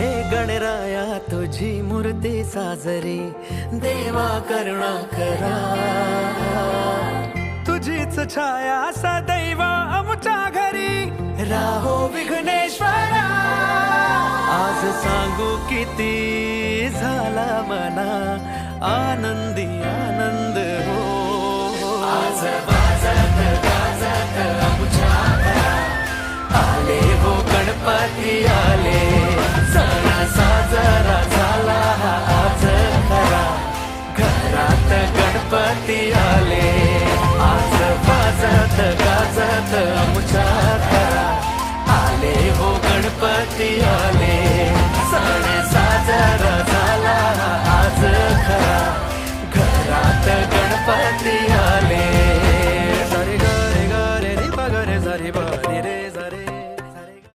हे गणराया तुझी मूर्ती साजरी, देवा करुणा करा. तुझीच छाया सदैव आमच्या घरी, राहो विघ्नेश्वरा. आज सांगू किती झाला मना, आनंदी आनंद हो. आज वाजत गाजत आमच्या घरात, आले हो गणपती आले. सण साजरा झाला हा आज खरा, घरात गणपती आले. आज वाजत गाजत आमच्या घरात, आले हो गणपती आले.